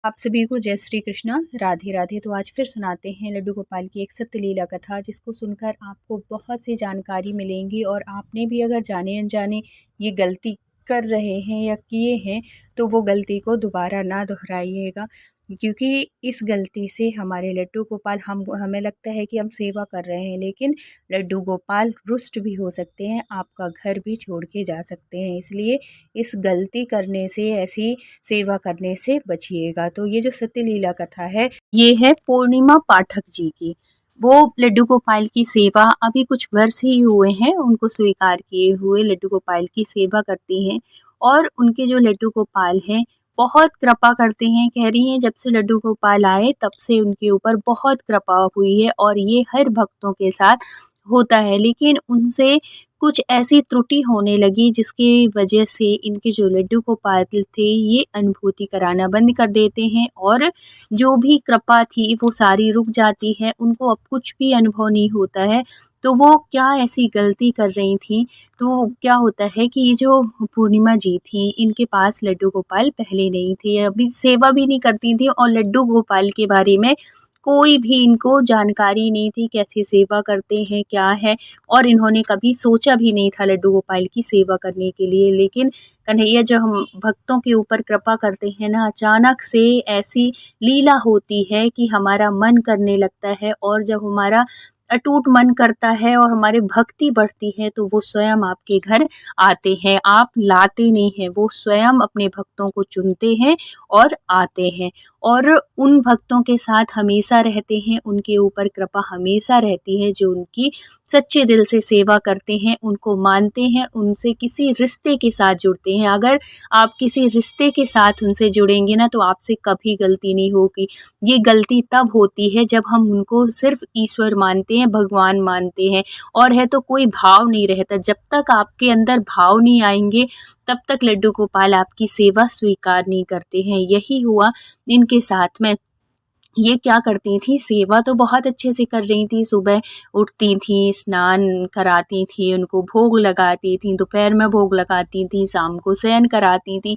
आप सभी को जय श्री कृष्णा, राधे राधे। तो आज फिर सुनाते हैं लड्डू गोपाल की एक सत्य लीला कथा, जिसको सुनकर आपको बहुत सी जानकारी मिलेंगी और आपने भी अगर जाने अनजाने ये गलती कर रहे हैं या किए हैं तो वो गलती को दोबारा ना दोहराइएगा, क्योंकि इस गलती से हमारे लड्डू गोपाल हमें लगता है कि हम सेवा कर रहे हैं, लेकिन लड्डू गोपाल रुष्ट भी हो सकते हैं, आपका घर भी छोड़ के जा सकते हैं। इसलिए इस गलती करने से, ऐसी सेवा करने से बचिएगा। तो ये जो सत्य लीला कथा है, ये है पूर्णिमा पाठक जी की। वो लड्डू गोपाल की सेवा अभी कुछ वर्ष ही हुए हैं उनको स्वीकार किए हुए, लड्डू गोपाल की सेवा करती हैं और उनके जो लड्डू गोपाल हैं बहुत कृपा करते हैं। कह रही हैं जब से लड्डू गोपाल आए तब से उनके ऊपर बहुत कृपा हुई है और ये हर भक्तों के साथ होता है, लेकिन उनसे कुछ ऐसी त्रुटि होने लगी जिसकी वजह से इनके जो लड्डू गोपाल थे ये अनुभूति कराना बंद कर देते हैं और जो भी कृपा थी वो सारी रुक जाती है, उनको अब कुछ भी अनुभव नहीं होता है। तो वो क्या ऐसी गलती कर रही थी, तो क्या होता है कि ये जो पूर्णिमा जी थी इनके पास लड्डू गोपाल पहले नहीं थे, अभी सेवा भी नहीं करती थी और लड्डू गोपाल के बारे में कोई भी इनको जानकारी नहीं थी, कैसे सेवा करते हैं क्या है, और इन्होंने कभी सोचा भी नहीं था लड्डू गोपाल की सेवा करने के लिए। लेकिन कन्हैया जब हम भक्तों के ऊपर कृपा करते हैं ना, अचानक से ऐसी लीला होती है कि हमारा मन करने लगता है, और जब हमारा अटूट मन करता है और हमारी भक्ति बढ़ती है तो वो स्वयं आपके घर आते हैं। आप लाते नहीं हैं, वो स्वयं अपने भक्तों को चुनते हैं और आते हैं और उन भक्तों के साथ हमेशा रहते हैं, उनके ऊपर कृपा हमेशा रहती है जो उनकी सच्चे दिल से सेवा करते हैं, उनको मानते हैं, उनसे किसी रिश्ते के साथ जुड़ते हैं। अगर आप किसी रिश्ते के साथ उनसे जुड़ेंगे ना तो आपसे कभी गलती नहीं होगी। ये गलती तब होती है जब हम उनको सिर्फ ईश्वर मानते हैं, भगवान मानते हैं और है तो कोई भाव नहीं रहता। जब तक आपके अंदर भाव नहीं आएंगे तब तक लड्डू गोपाल आपकी सेवा स्वीकार नहीं करते हैं। यही हुआ इनके साथ में। ये क्या करती थी, सेवा तो बहुत अच्छे से कर रही थी, सुबह उठती थी, स्नान कराती थी, उनको भोग लगाती थी, दोपहर में भोग लगाती थी, शाम को शयन कराती थी,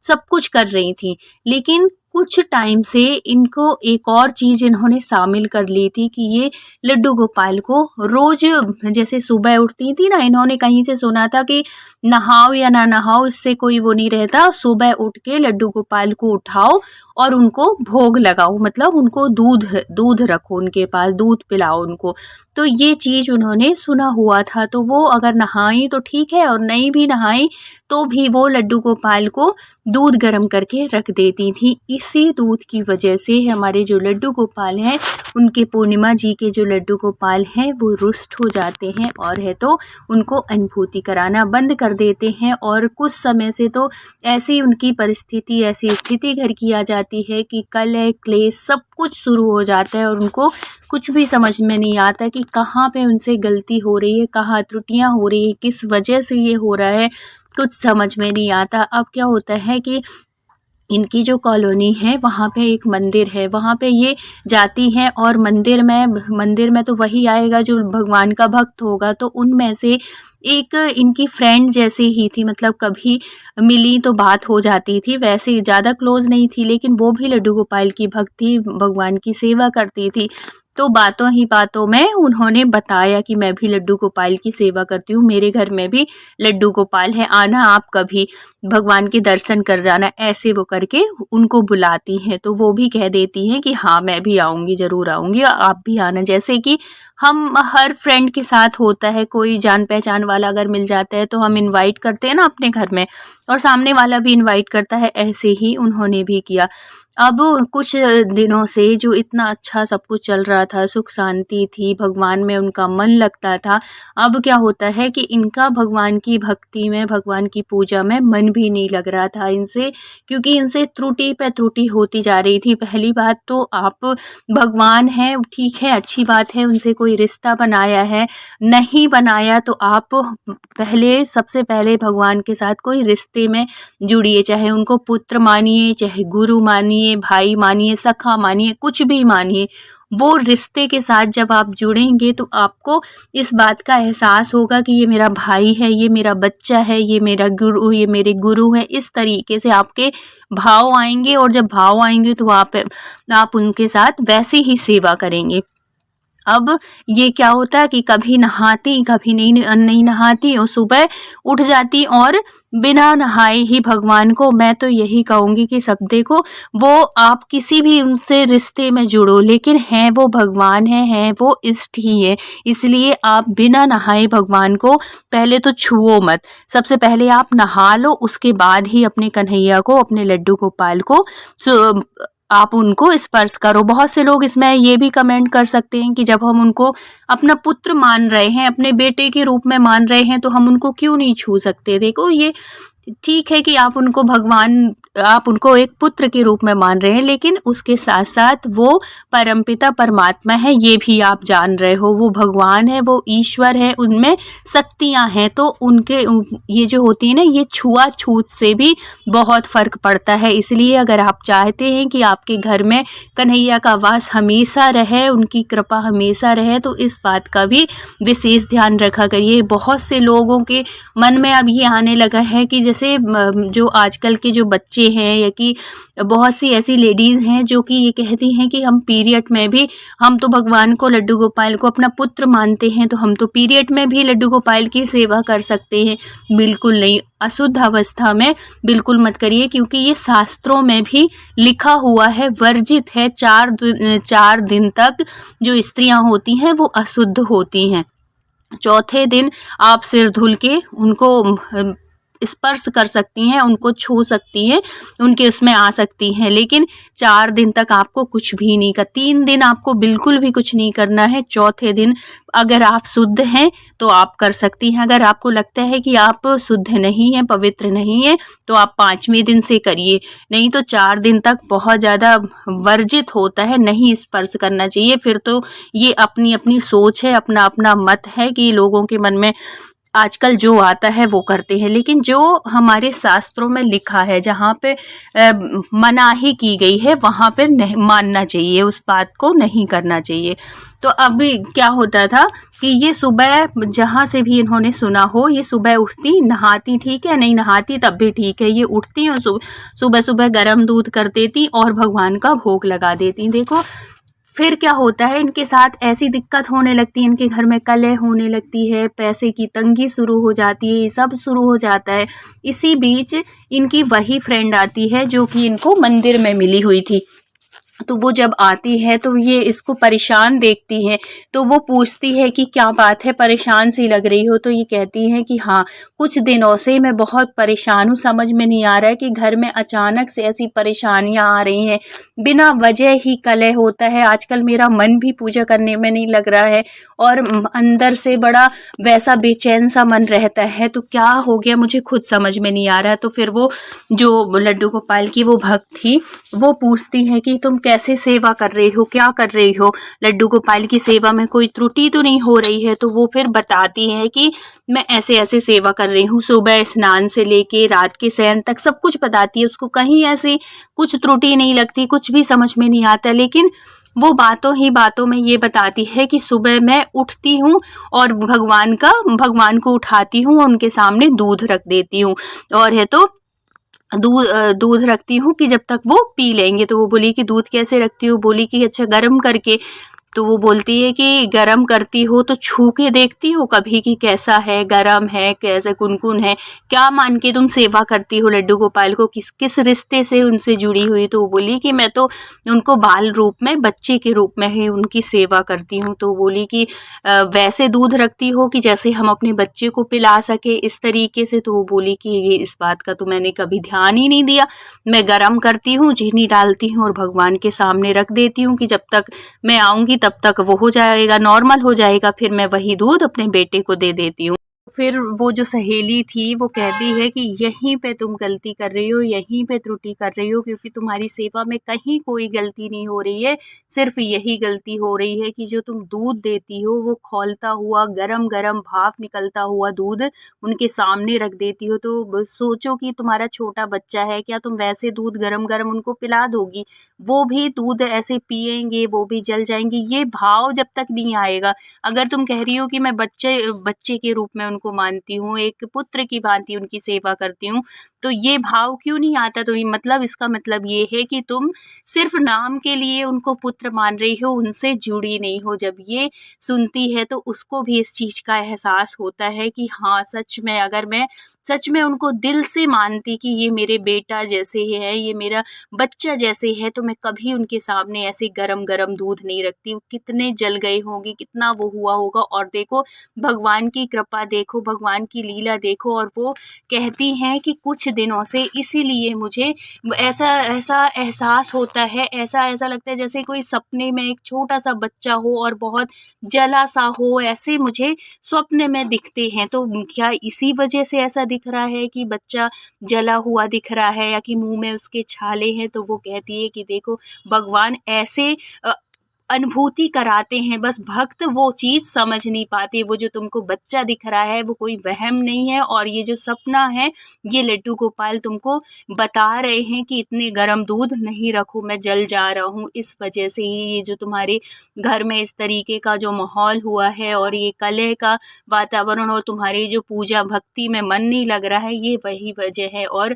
सब कुछ कर रही थी। लेकिन कुछ टाइम से इनको एक और चीज़ इन्होंने शामिल कर ली थी कि ये लड्डू गोपाल को रोज़, जैसे सुबह उठती थी ना, इन्होंने कहीं से सुना था कि नहाओ या ना नहाओ इससे कोई वो नहीं रहता, सुबह उठ के लड्डू गोपाल को उठाओ और उनको भोग लगाओ, मतलब उनको दूध दूध रखो, उनके पास दूध पिलाओ उनको। तो ये चीज़ उन्होंने सुना हुआ था, तो वो अगर नहाई तो ठीक है और नहीं भी नहाई तो भी वो लड्डू गोपाल को दूध गर्म करके रख देती थी। इसी दूध की वजह से हमारे जो लड्डू गोपाल हैं, उनके पूर्णिमा जी के जो लड्डू गोपाल हैं वो रुष्ट हो जाते हैं और है तो उनको अनुभूति कराना बंद कर देते हैं। और कुछ समय से तो ऐसी उनकी परिस्थिति, ऐसी स्थिति घर की आ जाती है कि कलह क्लेश सब कुछ शुरू हो जाता है और उनको कुछ भी समझ में नहीं आता कि कहाँ पे उनसे गलती हो रही है, कहाँ त्रुटियां हो रही है, किस वजह से ये हो रहा है, कुछ समझ में नहीं आता। अब क्या होता है कि इनकी जो कॉलोनी है वहाँ पे एक मंदिर है, वहाँ पे ये जाती हैं और मंदिर में तो वही आएगा जो भगवान का भक्त होगा। तो उनमें से एक इनकी फ्रेंड जैसी ही थी, मतलब कभी मिली तो बात हो जाती थी, वैसे ज़्यादा क्लोज नहीं थी, लेकिन वो भी लड्डू गोपाल की भक्त थी, भगवान की सेवा करती थी। तो बातों ही बातों में उन्होंने बताया कि मैं भी लड्डू गोपाल की सेवा करती हूँ, मेरे घर में भी लड्डू गोपाल है, आना आप कभी, भगवान के दर्शन कर जाना, ऐसे वो करके उनको बुलाती हैं। तो वो भी कह देती हैं कि हाँ मैं भी आऊँगी, ज़रूर आऊँगी, आप भी आना। जैसे कि हम हर फ्रेंड के साथ होता है, कोई जान पहचान वाला अगर मिल जाता है तो हम इनवाइट करते हैं ना अपने घर में, और सामने वाला भी इनवाइट करता है, ऐसे ही उन्होंने भी किया। अब कुछ दिनों से जो इतना अच्छा सब कुछ चल रहा था, सुख शांति थी, भगवान में उनका मन लगता था, अब क्या होता है कि इनका भगवान की भक्ति में, भगवान की पूजा में मन भी नहीं लग रहा था इनसे, क्योंकि इनसे त्रुटि पे त्रुटि होती जा रही थी। पहली बात तो आप भगवान हैं, ठीक है, अच्छी बात है, उनसे कोई रिश्ता बनाया है, नहीं बनाया तो आप पहले, सबसे पहले भगवान के साथ कोई रिश्ते में जुड़िए, चाहे उनको पुत्र मानिए, चाहे गुरु मानिए, भाई मानिए, सखा मानिए, कुछ भी मानिए, वो रिश्ते के साथ जब आप जुड़ेंगे तो आपको इस बात का एहसास होगा कि ये मेरा भाई है, ये मेरा बच्चा है, ये मेरा गुरु, ये मेरे गुरु है। इस तरीके से आपके भाव आएंगे और जब भाव आएंगे तो आप उनके साथ वैसे ही सेवा करेंगे। अब ये क्या होता है कि कभी नहाती, कभी नहीं नहाती और सुबह उठ जाती और बिना नहाए ही भगवान को, मैं तो यही कहूँगी कि सब देखो, वो आप किसी भी उनसे रिश्ते में जुड़ो लेकिन हैं वो भगवान हैं वो इष्ट ही है। इसलिए आप बिना नहाए भगवान को पहले तो छुओ मत। सबसे पहले आप नहा लो, उसके बाद ही अपने कन्हैया को, अपने लड्डू गोपाल को आप उनको स्पर्श करो। बहुत से लोग इसमें ये भी कमेंट कर सकते हैं कि जब हम उनको अपना पुत्र मान रहे हैं, अपने बेटे के रूप में मान रहे हैं, तो हम उनको क्यों नहीं छू सकते। देखो, ये ठीक है कि आप उनको एक पुत्र के रूप में मान रहे हैं, लेकिन उसके साथ साथ वो परमपिता परमात्मा है, ये भी आप जान रहे हो। वो भगवान है, वो ईश्वर है, उनमें शक्तियां हैं। तो उनके ये जो होती है ना, ये छुआछूत से भी बहुत फर्क पड़ता है। इसलिए अगर आप चाहते हैं कि आपके घर में कन्हैया का वास हमेशा रहे, उनकी कृपा हमेशा रहे, तो इस बात का भी विशेष ध्यान रखा करिए। बहुत से लोगों के मन में अब ये आने लगा है कि जैसे जो आजकल के जो बच्चे हैं, या कि बहुत सी ऐसी लेडीज़ हैं जो कि ये कहती हैं कि हम पीरियड में भी, हम तो भगवान को, लड्डू गोपाल को अपना पुत्र मानते हैं, तो हम तो पीरियड में भी लड्डू गोपाल की सेवा कर सकते हैं। बिल्कुल नहीं, अशुद्ध अवस्था में बिल्कुल मत करिए, क्योंकि ये शास्त्रों में भी लिखा हुआ है, वर्जित है। 4 दिन तक जो स्त्रियां होती हैं वो अशुद्ध होती हैं। चौथे दिन आप सिर धुल के उनको स्पर्श कर सकती हैं, उनको छू सकती हैं, उनके उसमें आ सकती हैं, लेकिन 4 दिन तक आपको कुछ भी नहीं 3 दिन आपको बिल्कुल भी कुछ नहीं करना है। चौथे दिन अगर आप शुद्ध हैं तो आप कर सकती हैं। अगर आपको लगता है कि आप शुद्ध नहीं हैं, पवित्र नहीं हैं, तो आप 5वें दिन से करिए। नहीं तो 4 दिन तक बहुत ज़्यादा वर्जित होता है, नहीं स्पर्श करना चाहिए। फिर तो ये अपनी अपनी सोच है, अपना अपना मत है कि लोगों के मन में आजकल जो आता है वो करते हैं, लेकिन जो हमारे शास्त्रों में लिखा है, जहाँ पे मनाही की गई है, वहाँ पे नहीं मानना चाहिए, उस बात को नहीं करना चाहिए। तो अभी क्या होता था कि ये सुबह जहाँ से भी इन्होंने सुना हो, ये सुबह उठती, नहाती, ठीक है, नहीं नहाती तब भी ठीक है, ये उठती और सुबह सुबह गर्म दूध कर देती और भगवान का भोग लगा देती। देखो फिर क्या होता है, इनके साथ ऐसी दिक्कत होने लगती है, इनके घर में कलह होने लगती है, पैसे की तंगी शुरू हो जाती है, ये सब शुरू हो जाता है। इसी बीच इनकी वही फ्रेंड आती है जो कि इनको मंदिर में मिली हुई थी। तो वो जब आती है तो ये इसको परेशान देखती है, तो वो पूछती है कि क्या बात है, परेशान सी लग रही हो। तो ये कहती है कि हाँ, कुछ दिनों से मैं बहुत परेशान हूँ, समझ में नहीं आ रहा है कि घर में अचानक से ऐसी परेशानियाँ आ रही हैं, बिना वजह ही कलह होता है। आजकल मेरा मन भी पूजा करने में नहीं लग रहा है और अंदर से बड़ा वैसा बेचैन सा मन रहता है। तो क्या हो गया मुझे खुद समझ में नहीं आ रहा है। तो फिर वो जो लड्डू गोपाल की वो भक्त थी, वो पूछती है कि तुम कैसे सेवा कर रही हो, क्या कर रही हो, लड्डू गोपाल की सेवा में कोई त्रुटि तो नहीं हो रही है। तो वो फिर बताती है कि मैं ऐसे ऐसे सेवा कर रही हूँ, सुबह स्नान से लेके रात के शयन तक सब कुछ बताती है। उसको कहीं ऐसी कुछ त्रुटि नहीं लगती, कुछ भी समझ में नहीं आता, लेकिन वो बातों ही बातों में ये बताती है कि सुबह मैं उठती हूँ और भगवान को उठाती हूँ और उनके सामने दूध रख देती हूँ, और है तो दूध रखती हूँ कि जब तक वो पी लेंगे। तो वो बोली कि दूध कैसे रखती हो, बोली कि अच्छा गर्म करके। तो वो बोलती है कि गरम करती हो तो छू के देखती हो कभी कि कैसा है, गरम है, कैसे कुनकुन है, क्या मान के तुम सेवा करती हो लड्डू गोपाल को, किस रिश्ते से उनसे जुड़ी हुई। तो वो बोली कि मैं तो उनको बाल रूप में, बच्चे के रूप में ही उनकी सेवा करती हूँ। तो बोली कि वैसे दूध रखती हो कि जैसे हम अपने बच्चे को पिला सके, इस तरीके से। तो वो बोली कि ये इस बात का तो मैंने कभी ध्यान ही नहीं दिया, मैं गरम करती हूँ, चीनी डालती हूँ और भगवान के सामने रख देती हूँ कि जब तक मैं आऊँगी तब तक वो हो जाएगा, नॉर्मल हो जाएगा, फिर मैं वही दूध अपने बेटे को दे देती हूँ। फिर वो जो सहेली थी वो कहती है कि यहीं पे तुम गलती कर रही हो, यहीं पे त्रुटि कर रही हो, क्योंकि तुम्हारी सेवा में कहीं कोई गलती नहीं हो रही है, सिर्फ यही गलती हो रही है कि जो तुम दूध देती हो वो खौलता हुआ गरम गरम भाप निकलता हुआ दूध उनके सामने रख देती हो। तो सोचो कि तुम्हारा छोटा बच्चा है, क्या तुम वैसे दूध गरम गरम उनको पिला दोगी? वो भी दूध ऐसे पिएंगे, वो भी जल जाएंगे। ये भाव जब तक नहीं आएगा, अगर तुम कह रही हो कि मैं बच्चे बच्चे के रूप में उनको मानती हूँ, एक पुत्र की भांति उनकी सेवा करती हूँ, तो ये भाव क्यों नहीं आता? तो ये मतलब, इसका मतलब ये है कि तुम सिर्फ नाम के लिए उनको पुत्र मान रही हो, उनसे जुड़ी नहीं हो। जब ये सुनती है तो उसको भी इस चीज़ का एहसास होता है कि हाँ, सच में अगर मैं सच में उनको दिल से मानती कि ये मेरे बेटा जैसे है, ये मेरा बच्चा जैसे है, तो मैं कभी उनके सामने ऐसे गरम-गरम दूध नहीं रखती। वो कितने जल गए होंगे, कितना वो हुआ होगा। और देखो, भगवान की कृपा देखो, भगवान की लीला देखो। और वो कहती हैं कि कुछ दिनों से इसीलिए मुझे ऐसा ऐसा एहसास होता है, ऐसा लगता है जैसे कोई सपने में एक छोटा-सा बच्चा हो और बहुत जला-सा हो, ऐसे मुझे स्वप्न में दिखते हैं। तो क्या इसी वजह से ऐसा दिख रहा है कि बच्चा जला हुआ दिख रहा है, या कि मुँह में उसके छाले हैं? तो वो कहती है कि देखो, भगवान ऐसे अनुभूति कराते हैं, बस भक्त वो चीज़ समझ नहीं पाते। वो जो तुमको बच्चा दिख रहा है वो कोई वहम नहीं है, और ये जो सपना है, ये लड्डू गोपाल तुमको बता रहे हैं कि इतने गर्म दूध नहीं रखो, मैं जल जा रहा हूँ। इस वजह से ही ये जो तुम्हारे घर में इस तरीके का जो माहौल हुआ है, और ये कलह का वातावरण, और तुम्हारी जो पूजा भक्ति में मन नहीं लग रहा है, ये वही वजह है। और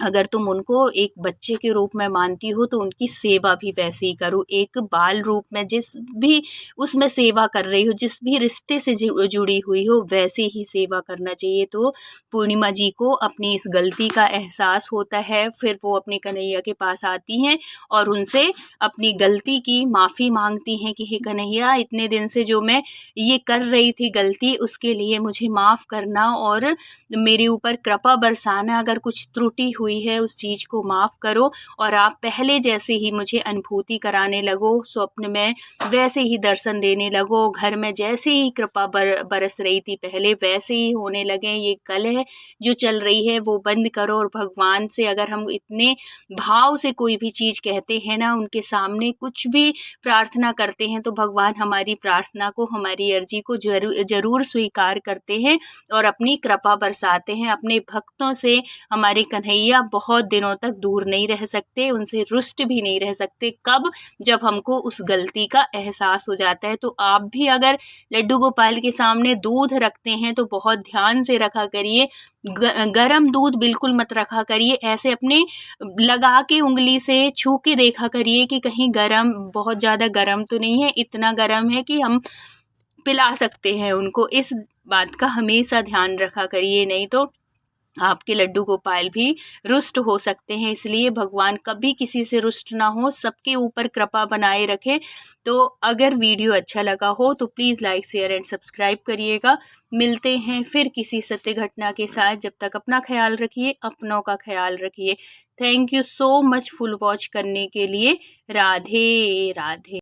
अगर तुम उनको एक बच्चे के रूप में मानती हो तो उनकी सेवा भी वैसे ही करो। एक बाल रूप में जिस भी उसमें सेवा कर रही हो, जिस भी रिश्ते से जुड़ी हुई हो, वैसे ही सेवा करना चाहिए। तो पूर्णिमा जी को अपनी इस गलती का एहसास होता है। फिर वो अपने कन्हैया के पास आती हैं और उनसे अपनी गलती की माफ़ी मांगती हैं कि हे कन्हैया, इतने दिन से जो मैं ये कर रही थी गलती, उसके लिए मुझे माफ़ करना और मेरे ऊपर कृपा बरसाना। अगर कुछ त्रुटि हुई है उस चीज़ को माफ़ करो, और आप पहले जैसे ही मुझे अनुभूति कराने लगो, स्वप्न में वैसे ही दर्शन देने लगो, घर में जैसे ही कृपा बरस रही थी पहले वैसे ही होने लगें। ये कलह जो चल रही है वो बंद करो। और भगवान से अगर हम इतने भाव से कोई भी चीज़ कहते हैं ना, उनके सामने कुछ भी प्रार्थना करते हैं, तो भगवान हमारी प्रार्थना को, हमारी अर्जी को ज़रूर स्वीकार करते हैं और अपनी कृपा बरसाते हैं। अपने भक्तों से हमारे कन्हैया बहुत दिनों तक दूर नहीं रह सकते, उनसे रुष्ट भी नहीं रह सकते। कब? जब हमको उस गलती का एहसास हो जाता है। तो आप भी अगर लड्डू गोपाल के सामने दूध रखते हैं तो बहुत ध्यान से रखा करिए। गरम दूध बिल्कुल मत रखा करिए। ऐसे अपने लगा के उंगली से छू के देखा करिए कि कहीं गरम, बहुत ज़्यादा गरम तो नहीं है, इतना गरम है कि हम पिला सकते हैं उनको। इस बात का हमेशा ध्यान रखा करिए, नहीं तो आपके लड्डू गोपाल भी रुष्ट हो सकते हैं। इसलिए भगवान कभी किसी से रुष्ट ना हो, सबके ऊपर कृपा बनाए रखें। तो अगर वीडियो अच्छा लगा हो तो please like, share and subscribe करिएगा। मिलते हैं फिर किसी सत्य घटना के साथ। जब तक अपना ख्याल रखिए, अपनों का ख्याल रखिए। Thank you so much full watch करने के लिए। राधे राधे।